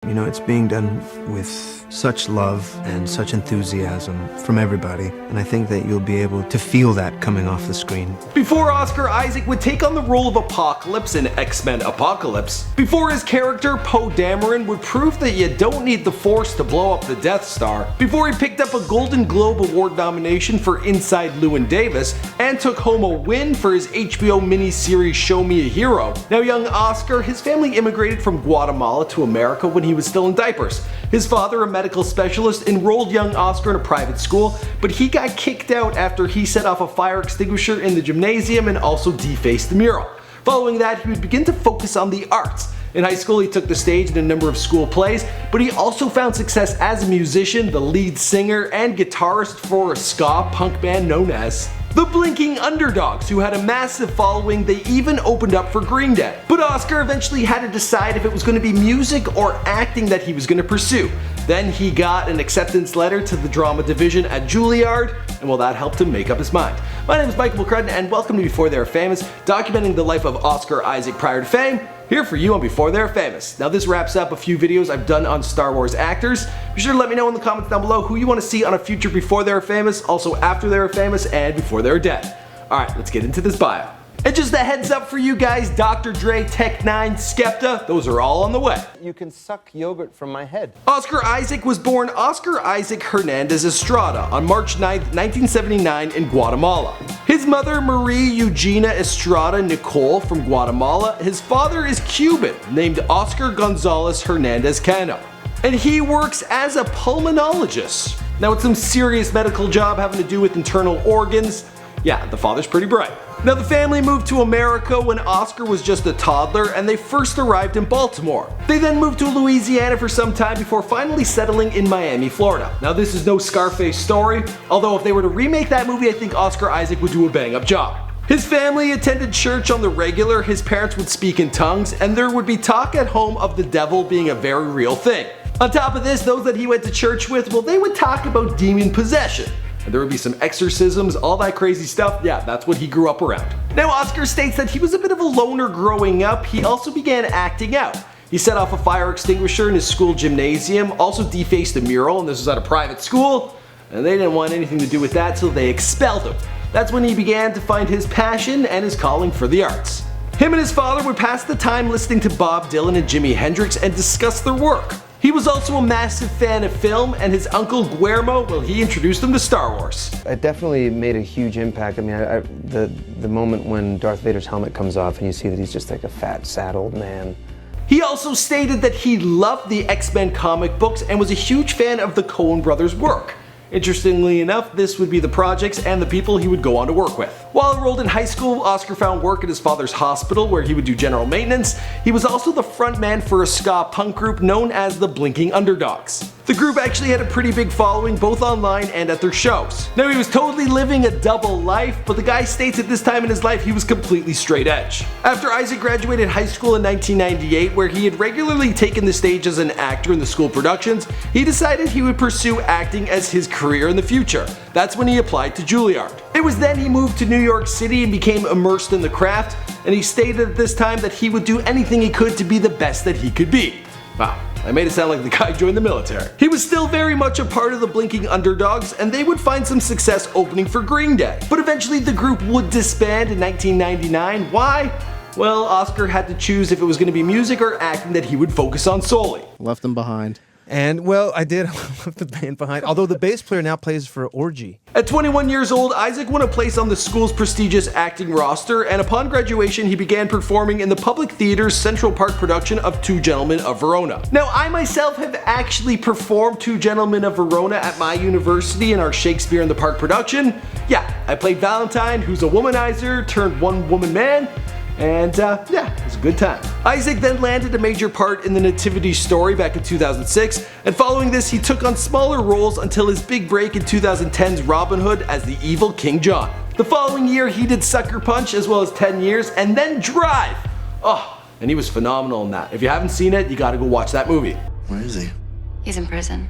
You know, it's being done with such love and such enthusiasm from everybody, and I think that you'll be able to feel that coming off the screen. Before Oscar Isaac would take on the role of Apocalypse in X-Men Apocolypse, before his character Poe Dameron would prove that you don't need the Force to blow up the Death Star, before he picked up a Golden Globe Award nomination for Inside Llewyn Davis, and took home a win for his HBO miniseries Show Me a Hero. Now young Oscar, his family immigrated from Guatemala to America when he was still in diapers. His father, a medical specialist, enrolled young Oscar in a private school, but he got kicked out after he set off a fire extinguisher in the gymnasium and also defaced the mural. Following that, he would begin to focus on the arts. In high school, he took the stage in a number of school plays, but he also found success as a musician, the lead singer, and guitarist for a ska-punk band known as the Blinking Underdogs, who had a massive following. They even opened up for Green Day. But Oscar eventually had to decide if it was going to be music or acting that he was going to pursue. Then he got an acceptance letter to the drama division at Juliard, and well, that helped him make up his mind. My name is Michael McCrudden, and welcome to Before They Were Famous, documenting the life of Oscar Isaac prior to fame, here for you on Before They Were Famous. Now this wraps up a few videos I've done on Star Wars actors. Be sure to let me know in the comments down below who you want to see on a future Before They Were Famous, also after they were famous, and before they were dead. Alright, let's get into this bio. And just a heads up for you guys, Dr. Dre, Tech 9, Skepta, those are all on the way. You can suck yogurt from my head. Oscar Isaac was born Oscar Isaac Hernandez Estrada on March 9, 1979 in Guatemala. His mother, Marie Eugenia Estrada Nicole from Guatemala. His father is Cuban, named Oscar Gonzalez Hernandez Cano. And he works as a pulmonologist. Now it's some serious medical job having to do with internal organs. Yeah, the father's pretty bright. Now the family moved to America when Oscar was just a toddler, and they first arrived in Baltimore. They then moved to Louisiana for some time before finally settling in Miami, Florida. Now this is no Scarface story, although if they were to remake that movie, I think Oscar Isaac would do a bang up job. His family attended church on the regular, his parents would speak in tongues, and there would be talk at home of the devil being a very real thing. On top of this, those that he went to church with, well, they would talk about demon possession. And there would be some exorcisms, all that crazy stuff. Yeah, that's what he grew up around. Now Oscar states that he was a bit of a loner growing up. He also began acting out. He set off a fire extinguisher in his school gymnasium, also defaced a mural, and this was at a private school, and they didn't want anything to do with that, so they expelled him. That's when he began to find his passion and his calling for the arts. Him and his father would pass the time listening to Bob Dylan and Jimi Hendrix and discuss their work. He was also a massive fan of film, and his uncle Guillermo, well, he introduced him to Star Wars. It definitely made a huge impact. I mean, the moment when Darth Vader's helmet comes off and you see that he's just like a fat, sad old man. He also stated that he loved the X-Men comic books and was a huge fan of the Coen brothers' work. Interestingly enough, this would be the projects and the people he would go on to work with. While enrolled in high school, Oscar found work at his father's hospital where he would do general maintenance. He was also the frontman for a ska-punk group known as the Blinking Underdogs. The group actually had a pretty big following both online and at their shows. Now he was totally living a double life, but the guy states at this time in his life he was completely straight edge. After Isaac graduated high school in 1998, where he had regularly taken the stage as an actor in the school productions, he decided he would pursue acting as his career in the future. That's when he applied to Juilliard. It was then he moved to New York City and became immersed in the craft, and he stated at this time that he would do anything he could to be the best that he could be. Wow. I made it sound like the guy joined the military. He was still very much a part of the Blinking Underdogs, and they would find some success opening for Green Day. But eventually the group would disband in 1999. Why? Well, Oscar had to choose if it was going to be music or acting that he would focus on solely. Left them behind. And, well, I did leave the band behind, although the bass player now plays for Orgy. At 21 years old, Isaac won a place on the school's prestigious acting roster, and upon graduation he began performing in the Public Theater's Central Park production of Two Gentlemen of Verona. Now, I myself have actually performed Two Gentlemen of Verona at my university in our Shakespeare in the Park production. Yeah, I played Valentine, who's a womanizer turned one-woman man. And yeah, it was a good time. Isaac then landed a major part in the Nativity Story back in 2006, and following this he took on smaller roles until his big break in 2010's Robin Hood as the evil King John. The following year he did Sucker Punch as well as 10 Years and then Drive. Oh, and he was phenomenal in that. If you haven't seen it, you gotta go watch that movie. Where is he? He's in prison.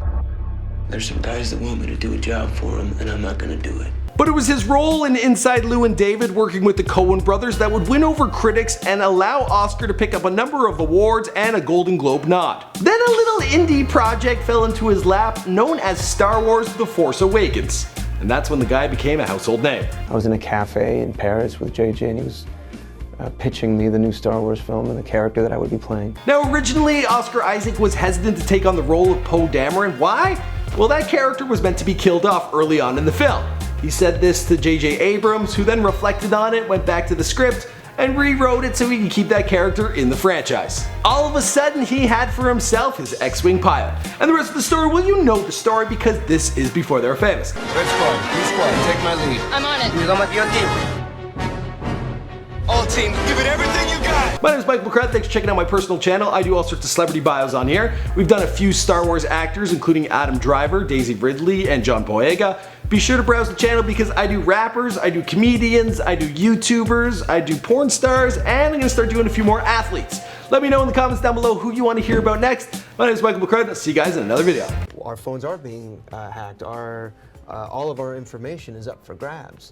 There's some guys that want me to do a job for him, and I'm not gonna do it. But it was his role in Inside Llewyn Davis working with the Coen brothers that would win over critics and allow Oscar to pick up a number of awards and a Golden Globe nod. Then a little indie project fell into his lap known as Star Wars: The Force Awakens. And that's when the guy became a household name. I was in a cafe in Paris with JJ, and he was pitching me the new Star Wars film and the character that I would be playing. Now originally, Oscar Isaac was hesitant to take on the role of Poe Dameron. Why? Well, that character was meant to be killed off early on in the film. He said this to J.J. Abrams, who then reflected on it, went back to the script, and rewrote it so he could keep that character in the franchise. All of a sudden, he had for himself his X-Wing pilot. And the rest of the story, well, you know the story because this is before they were famous. Red squad, blue squad, take my lead. I'm on it. You're gonna be on team. All team, give it everything you got! My name is Michael McCrath, thanks for checking out my personal channel. I do all sorts of celebrity bios on here. We've done a few Star Wars actors, including Adam Driver, Daisy Ridley, and John Boyega. Be sure to browse the channel because I do rappers, I do comedians, I do YouTubers, I do porn stars, and I'm gonna start doing a few more athletes. Let me know in the comments down below who you want to hear about next. My name is Michael McCrath, I'll see you guys in another video. Our phones are being hacked. All of our information is up for grabs.